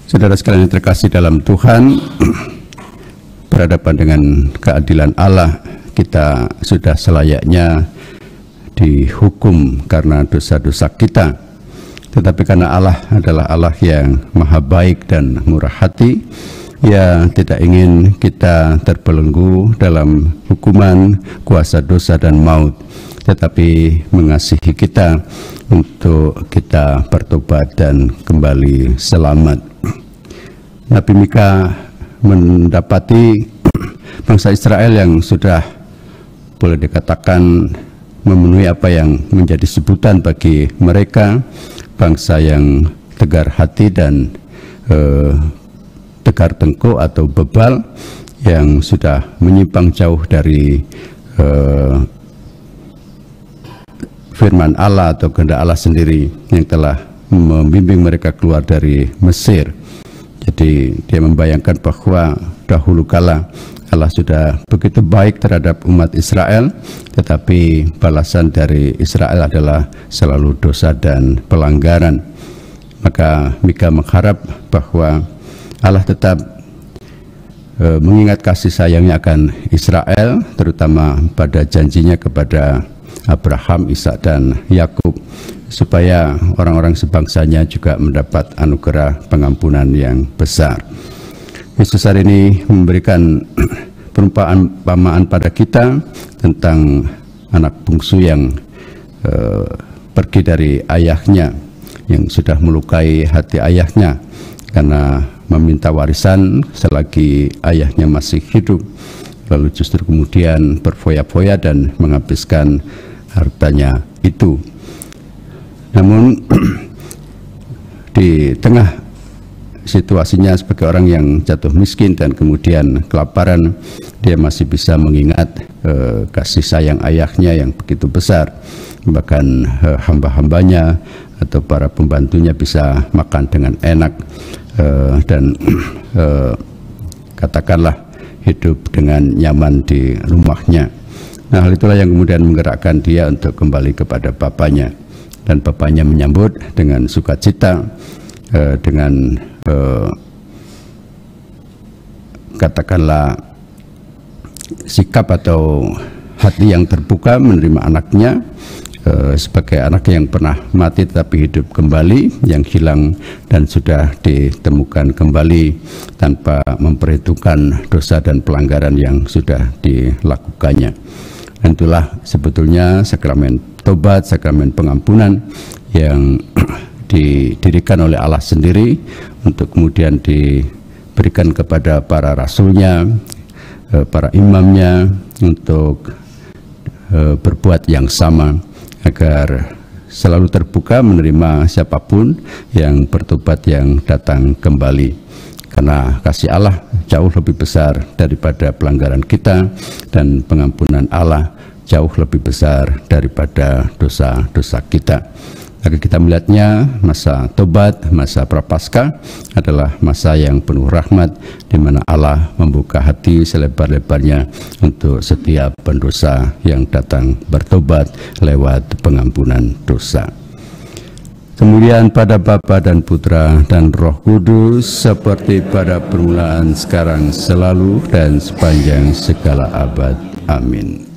Saudara sekalian yang terkasih dalam Tuhan, berhadapan dengan keadilan Allah, kita sudah selayaknya dihukum karena dosa-dosa kita. Tetapi karena Allah adalah Allah yang maha baik dan murah hati, Ia tidak ingin kita terbelenggu dalam hukuman, kuasa dosa dan maut, tetapi mengasihi kita untuk kita bertobat dan kembali selamat. Nabi Mika mendapati bangsa Israel yang sudah boleh dikatakan memenuhi apa yang menjadi sebutan bagi mereka, bangsa yang tegar hati dan tegar tengkuk atau bebal, yang sudah menyimpang jauh dari firman Allah atau kehendak Allah sendiri yang telah membimbing mereka keluar dari Mesir. Jadi dia membayangkan bahwa dahulu kala Allah sudah begitu baik terhadap umat Israel, tetapi balasan dari Israel adalah selalu dosa dan pelanggaran. Maka Mika mengharap bahwa Allah tetap mengingat kasih sayangnya akan Israel, terutama pada janjinya kepada Abraham, Ishak dan Yakub, supaya orang-orang sebangsanya juga mendapat anugerah pengampunan yang besar. Yesus hari ini memberikan perumpamaan pada kita tentang anak bungsu yang pergi dari ayahnya, yang sudah melukai hati ayahnya karena meminta warisan selagi ayahnya masih hidup, lalu justru kemudian berfoya-foya dan menghabiskan hartanya itu. Namun di tengah situasinya sebagai orang yang jatuh miskin dan kemudian kelaparan, dia masih bisa mengingat kasih sayang ayahnya yang begitu besar. Bahkan hamba-hambanya atau para pembantunya bisa makan dengan enak dan katakanlah hidup dengan nyaman di rumahnya. Nah, hal itulah yang kemudian menggerakkan dia untuk kembali kepada bapaknya, dan bapaknya menyambut dengan sukacita, dengan katakanlah sikap atau hati yang terbuka menerima anaknya sebagai anak yang pernah mati tetapi hidup kembali, yang hilang dan sudah ditemukan kembali tanpa memperhitungkan dosa dan pelanggaran yang sudah dilakukannya. Dan itulah sebetulnya sakramen tobat, sakramen pengampunan yang didirikan oleh Allah sendiri untuk kemudian diberikan kepada para rasulnya, para imamnya, untuk berbuat yang sama, agar selalu terbuka menerima siapapun yang bertobat, yang datang kembali. Karena kasih Allah jauh lebih besar daripada pelanggaran kita, dan pengampunan Allah jauh lebih besar daripada dosa-dosa kita. Maka kita melihatnya masa tobat, masa prapaskah adalah masa yang penuh rahmat, di mana Allah membuka hati selebar-lebarnya untuk setiap pendosa yang datang bertobat lewat pengampunan dosa. Kemuliaan pada Bapa dan Putra dan Roh Kudus, seperti pada permulaan, sekarang, selalu, dan sepanjang segala abad. Amin.